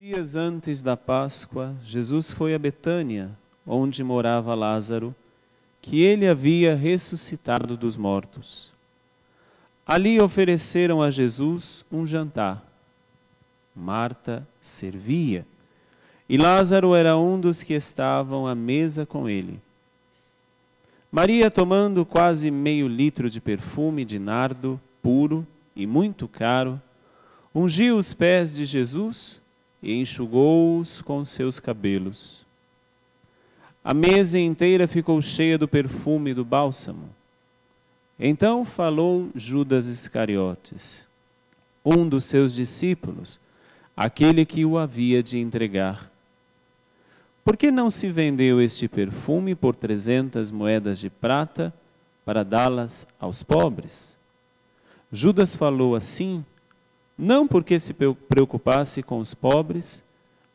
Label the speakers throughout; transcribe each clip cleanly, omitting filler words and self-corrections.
Speaker 1: Dias antes da Páscoa, Jesus foi a Betânia, onde morava Lázaro, que ele havia ressuscitado dos mortos. Ali ofereceram a Jesus um jantar. Marta servia, e Lázaro era um dos que estavam à mesa com ele. Maria, tomando quase meio litro de perfume de nardo puro e muito caro, ungiu os pés de Jesus e enxugou-os com seus cabelos. A mesa inteira ficou cheia do perfume do bálsamo. Então falou Judas Iscariotes, um dos seus discípulos, aquele que o havia de entregar. Por que não se vendeu este perfume por 300 moedas de prata para dá-las aos pobres? Judas falou assim, não porque se preocupasse com os pobres,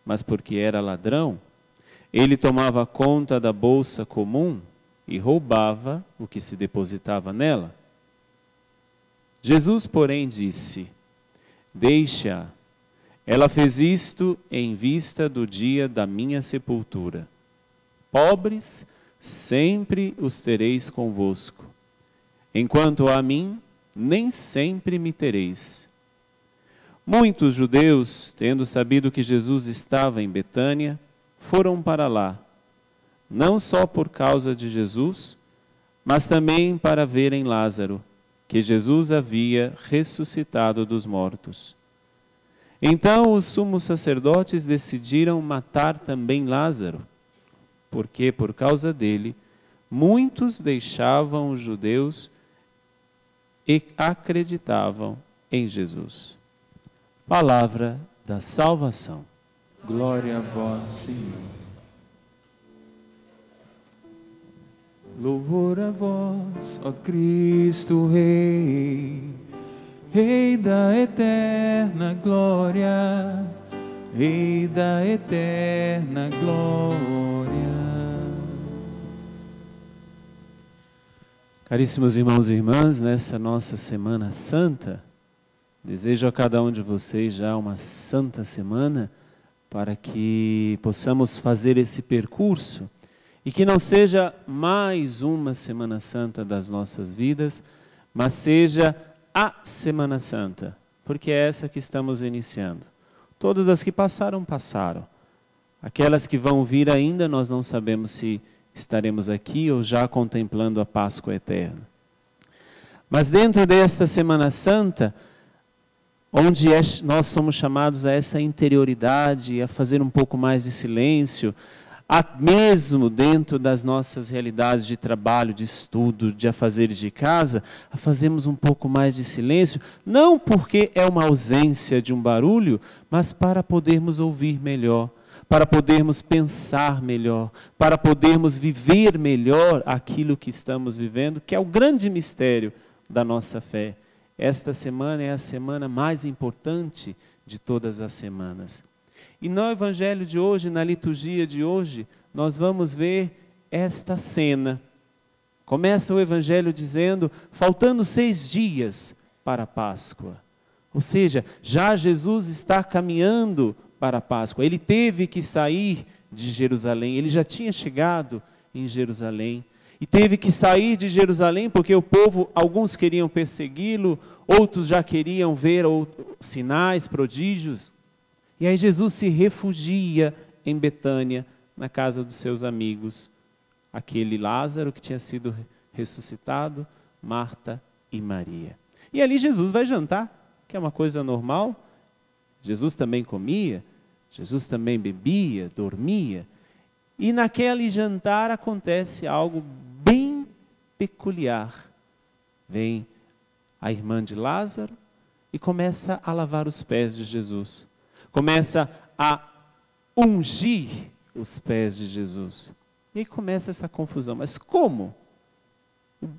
Speaker 1: mas porque era ladrão. Ele tomava conta da bolsa comum e roubava o que se depositava nela. Jesus, porém, disse: Deixa-a. Ela fez isto em vista do dia da minha sepultura. Pobres, sempre os tereis convosco. Enquanto a mim, nem sempre me tereis. Muitos judeus, tendo sabido que Jesus estava em Betânia, foram para lá, não só por causa de Jesus, mas também para verem Lázaro, que Jesus havia ressuscitado dos mortos. Então os sumos sacerdotes decidiram matar também Lázaro, porque por causa dele, muitos deixavam os judeus e acreditavam em Jesus. Palavra da salvação.
Speaker 2: Glória a vós, Senhor. Louvor a vós, ó Cristo Rei, Rei da eterna glória, Rei da eterna glória.
Speaker 1: Caríssimos irmãos e irmãs, nessa nossa Semana Santa, desejo a cada um de vocês já uma santa semana, para que possamos fazer esse percurso e que não seja mais uma Semana Santa das nossas vidas, mas seja a Semana Santa, porque é essa que estamos iniciando. Todas as que passaram, passaram. Aquelas que vão vir ainda, nós não sabemos se estaremos aqui ou já contemplando a Páscoa eterna. Mas dentro desta Semana Santa, onde nós somos chamados a essa interioridade, a fazer um pouco mais de silêncio, mesmo dentro das nossas realidades de trabalho, de estudo, de afazeres de casa, a fazermos um pouco mais de silêncio, não porque é uma ausência de um barulho, mas para podermos ouvir melhor, para podermos pensar melhor, para podermos viver melhor aquilo que estamos vivendo, que é o grande mistério da nossa fé. Esta semana é a semana mais importante de todas as semanas. E no Evangelho de hoje, na liturgia de hoje, nós vamos ver esta cena. Começa o Evangelho dizendo, faltando 6 dias para a Páscoa. Ou seja, já Jesus está caminhando para a Páscoa. Ele teve que sair de Jerusalém, ele já tinha chegado em Jerusalém. E teve que sair de Jerusalém porque o povo, alguns queriam persegui-lo, outros já queriam ver sinais, prodígios. E aí Jesus se refugia em Betânia, na casa dos seus amigos. Aquele Lázaro que tinha sido ressuscitado, Marta e Maria. E ali Jesus vai jantar, que é uma coisa normal. Jesus também comia, Jesus também bebia, dormia. E naquele jantar acontece algo bem peculiar. Vem a irmã de Lázaro e começa a lavar os pés de Jesus. Começa a ungir os pés de Jesus. E aí começa essa confusão. Mas como?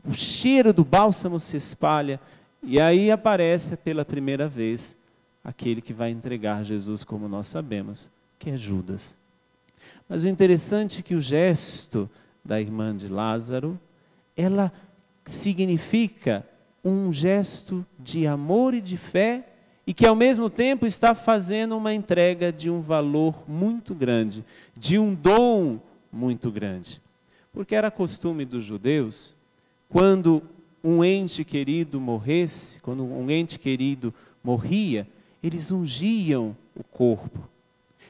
Speaker 1: O cheiro do bálsamo se espalha e aí aparece pela primeira vez aquele que vai entregar Jesus, como nós sabemos, que é Judas. Mas o interessante é que o gesto da irmã de Lázaro, ela significa um gesto de amor e de fé e que ao mesmo tempo está fazendo uma entrega de um valor muito grande, de um dom muito grande. Porque era costume dos judeus, quando um ente querido morresse, quando um ente querido morria, eles ungiam o corpo.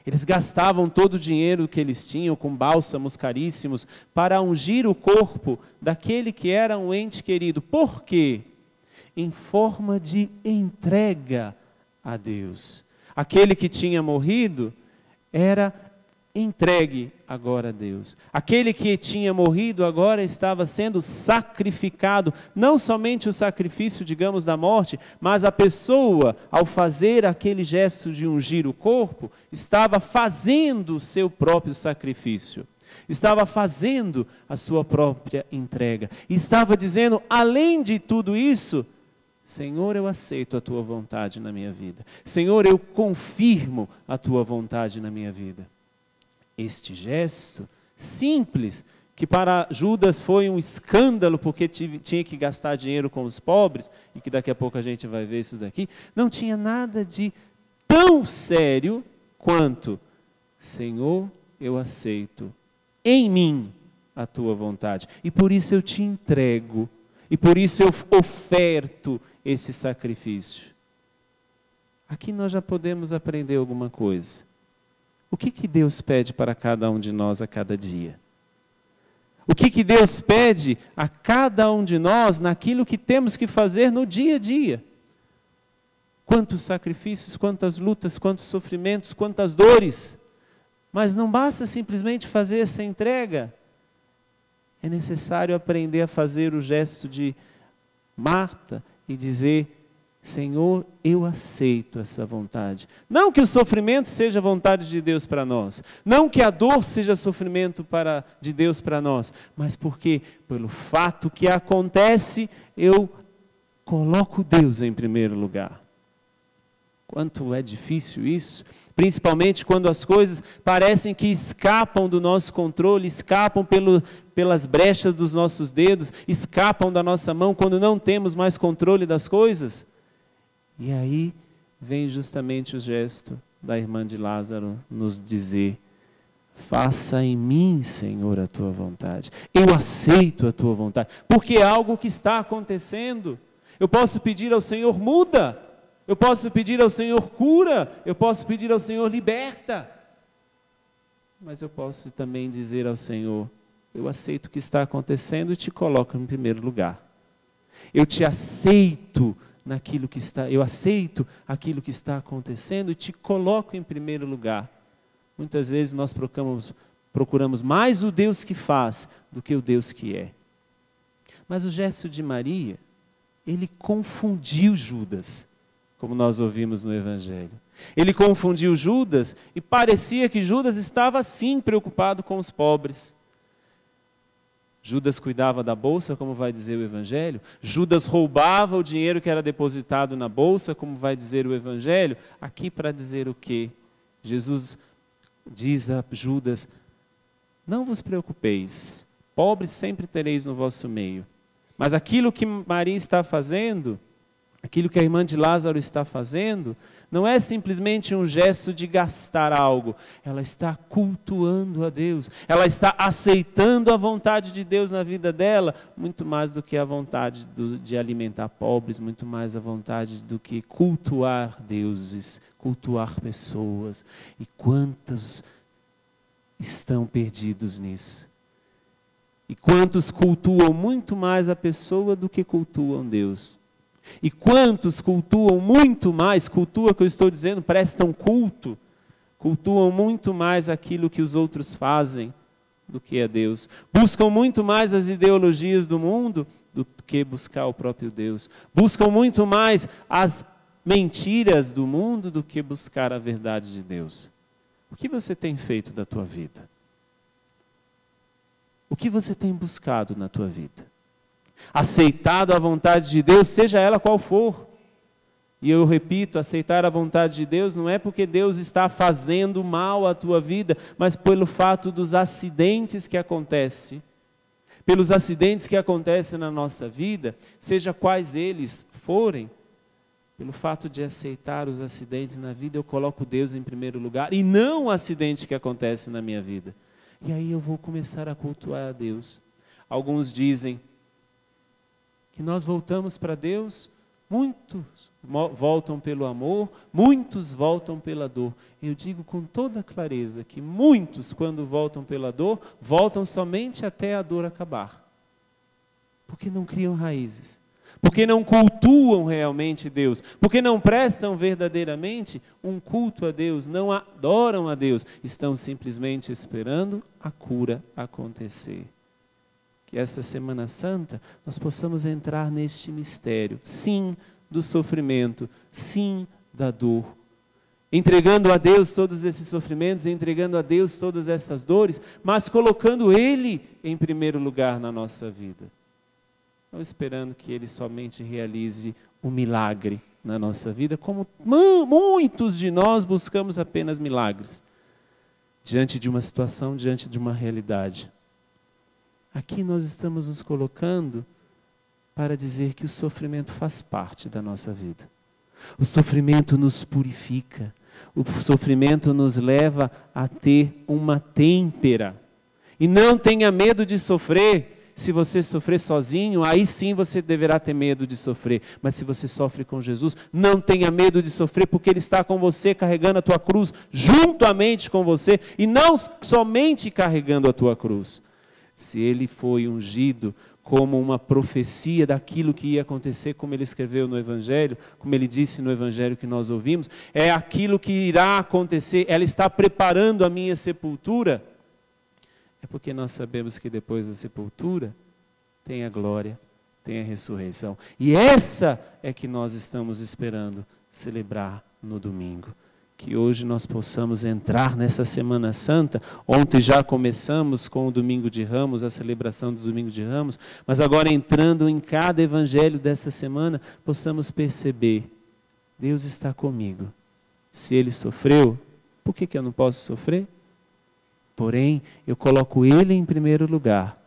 Speaker 1: Eles gastavam todo o dinheiro que eles tinham com bálsamos caríssimos para ungir o corpo daquele que era um ente querido. Por quê? Em forma de entrega a Deus. Aquele que tinha morrido era entregue agora a Deus. Aquele que tinha morrido agora estava sendo sacrificado. Não somente o sacrifício, digamos, da morte, mas a pessoa, ao fazer aquele gesto de ungir o corpo, estava fazendo o seu próprio sacrifício. Estava fazendo a sua própria entrega. Estava dizendo, além de tudo isso, Senhor, eu aceito a tua vontade na minha vida. Senhor, eu confirmo a tua vontade na minha vida. Este gesto simples, que para Judas foi um escândalo, porque tinha que gastar dinheiro com os pobres, e que daqui a pouco a gente vai ver isso daqui, não tinha nada de tão sério quanto, Senhor, eu aceito em mim a tua vontade, e por isso eu te entrego, e por isso eu oferto esse sacrifício. Aqui nós já podemos aprender alguma coisa. O que Deus pede para cada um de nós a cada dia? O que Deus pede a cada um de nós naquilo que temos que fazer no dia a dia? Quantos sacrifícios, quantas lutas, quantos sofrimentos, quantas dores. Mas não basta simplesmente fazer essa entrega. É necessário aprender a fazer o gesto de Marta e dizer, Senhor, eu aceito essa vontade. Não que o sofrimento seja vontade de Deus para nós. Não que a dor seja sofrimento de Deus para nós. Mas porque, pelo fato que acontece, eu coloco Deus em primeiro lugar. Quanto é difícil isso, principalmente quando as coisas parecem que escapam do nosso controle, escapam pelas brechas dos nossos dedos, escapam da nossa mão, quando não temos mais controle das coisas. E aí vem justamente o gesto da irmã de Lázaro nos dizer, faça em mim, Senhor, a tua vontade. Eu aceito a tua vontade, porque é algo que está acontecendo. Eu posso pedir ao Senhor, muda. Eu posso pedir ao Senhor, cura. Eu posso pedir ao Senhor, liberta. Mas eu posso também dizer ao Senhor, eu aceito o que está acontecendo e te coloco em primeiro lugar. Eu te aceito naquilo que está, eu aceito aquilo que está acontecendo e te coloco em primeiro lugar. Muitas vezes nós procuramos mais o Deus que faz do que o Deus que é. Mas o gesto de Maria, ele confundiu Judas, como nós ouvimos no Evangelho. Ele confundiu Judas e parecia que Judas estava sim preocupado com os pobres. Judas cuidava da bolsa, como vai dizer o Evangelho. Judas roubava o dinheiro que era depositado na bolsa, como vai dizer o Evangelho. Aqui para dizer o quê? Jesus diz a Judas, não vos preocupeis, pobres sempre tereis no vosso meio. Mas aquilo que Maria está fazendo, aquilo que a irmã de Lázaro está fazendo, não é simplesmente um gesto de gastar algo. Ela está cultuando a Deus. Ela está aceitando a vontade de Deus na vida dela, muito mais do que a vontade de alimentar pobres, muito mais a vontade do que cultuar deuses, cultuar pessoas. E quantos estão perdidos nisso? E quantos cultuam muito mais a pessoa do que cultuam Deus? E quantos cultuam muito mais, cultua que eu estou dizendo, prestam culto, cultuam muito mais aquilo que os outros fazem do que a Deus. Buscam muito mais as ideologias do mundo do que buscar o próprio Deus. Buscam muito mais as mentiras do mundo do que buscar a verdade de Deus. O que você tem feito da tua vida? O que você tem buscado na tua vida? Aceitado a vontade de Deus, seja ela qual for. E eu repito, aceitar a vontade de Deus não é porque Deus está fazendo mal à tua vida, mas pelo fato dos acidentes que acontecem. Pelos acidentes que acontecem na nossa vida, seja quais eles forem, pelo fato de aceitar os acidentes na vida, eu coloco Deus em primeiro lugar e não o acidente que acontece na minha vida. E aí eu vou começar a cultuar a Deus. Alguns dizem que nós voltamos para Deus, muitos voltam pelo amor, muitos voltam pela dor. Eu digo com toda clareza que muitos, quando voltam pela dor, voltam somente até a dor acabar. Porque não criam raízes. Porque não cultuam realmente Deus, porque não prestam verdadeiramente um culto a Deus, não adoram a Deus, estão simplesmente esperando a cura acontecer. Que essa Semana Santa nós possamos entrar neste mistério, sim, do sofrimento, sim, da dor, entregando a Deus todos esses sofrimentos, entregando a Deus todas essas dores, mas colocando Ele em primeiro lugar na nossa vida. Não esperando que Ele somente realize um milagre na nossa vida, como muitos de nós buscamos apenas milagres, diante de uma situação, diante de uma realidade. Aqui nós estamos nos colocando para dizer que o sofrimento faz parte da nossa vida. O sofrimento nos purifica, o sofrimento nos leva a ter uma têmpera. E não tenha medo de sofrer. Se você sofrer sozinho, aí sim você deverá ter medo de sofrer. Mas se você sofre com Jesus, não tenha medo de sofrer, porque Ele está com você, carregando a tua cruz, juntamente com você, e não somente carregando a tua cruz. Se Ele foi ungido como uma profecia daquilo que ia acontecer, como Ele escreveu no Evangelho, como Ele disse no Evangelho que nós ouvimos, é aquilo que irá acontecer, ela está preparando a minha sepultura. É porque nós sabemos que depois da sepultura tem a glória, tem a ressurreição. E essa é que nós estamos esperando celebrar no domingo. Que hoje nós possamos entrar nessa Semana Santa. Ontem já começamos com o Domingo de Ramos, a celebração do Domingo de Ramos, mas agora entrando em cada evangelho dessa semana, possamos perceber, Deus está comigo. Se Ele sofreu, por que eu não posso sofrer? Porém, eu coloco Ele em primeiro lugar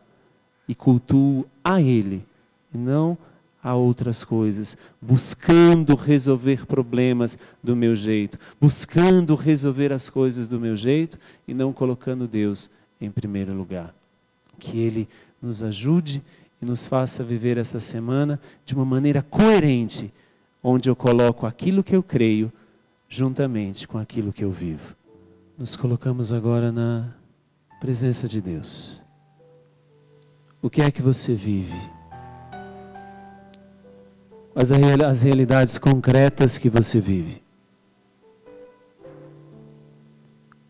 Speaker 1: e cultuo a Ele, e não a outras coisas, buscando resolver problemas do meu jeito, buscando resolver as coisas do meu jeito e não colocando Deus em primeiro lugar. Que Ele nos ajude e nos faça viver essa semana de uma maneira coerente, onde eu coloco aquilo que eu creio juntamente com aquilo que eu vivo. Nos colocamos agora na presença de Deus. O que é que você vive? As realidades concretas que você vive.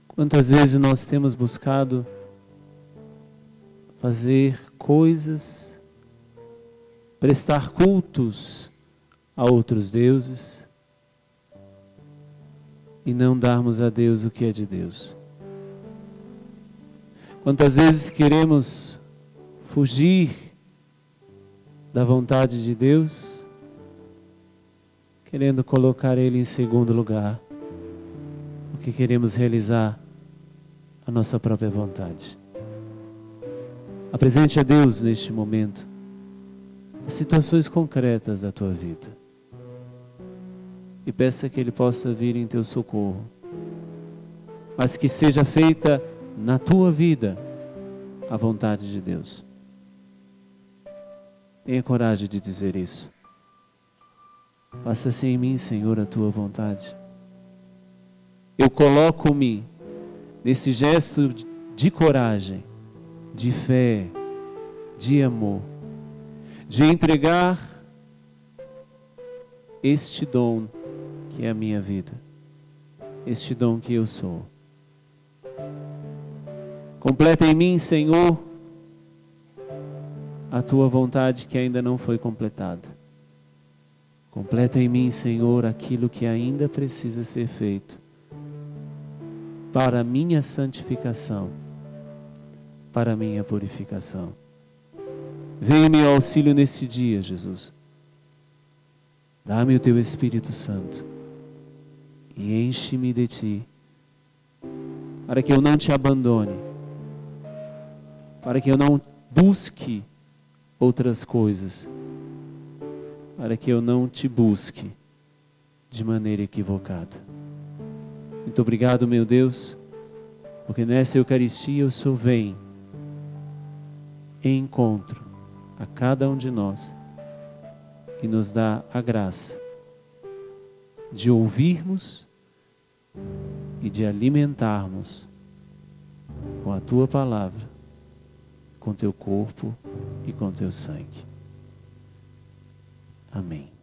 Speaker 1: Quantas vezes nós temos buscado fazer coisas, prestar cultos a outros deuses e não darmos a Deus o que é de Deus. Quantas vezes queremos fugir da vontade de Deus, querendo colocar Ele em segundo lugar, porque queremos realizar a nossa própria vontade. Apresente a Deus neste momento as situações concretas da tua vida e peça que Ele possa vir em teu socorro, mas que seja feita na tua vida a vontade de Deus. Tenha coragem de dizer isso. Faça-se em mim, Senhor, a tua vontade. Eu coloco-me nesse gesto de coragem, de fé, de amor, de entregar este dom que é a minha vida, este dom que eu sou. Completa em mim, Senhor, a tua vontade que ainda não foi completada. Completa em mim, Senhor, aquilo que ainda precisa ser feito para a minha santificação, para a minha purificação. Venha em meu auxílio neste dia, Jesus. Dá-me o teu Espírito Santo e enche-me de ti, para que eu não te abandone, para que eu não busque outras coisas, para que eu não te busque, de maneira equivocada. Muito obrigado, meu Deus, porque nessa Eucaristia o Senhor vem em encontro a cada um de nós e nos dá a graça de ouvirmos e de alimentarmos com a Tua Palavra, com Teu corpo e com Teu sangue. Amém.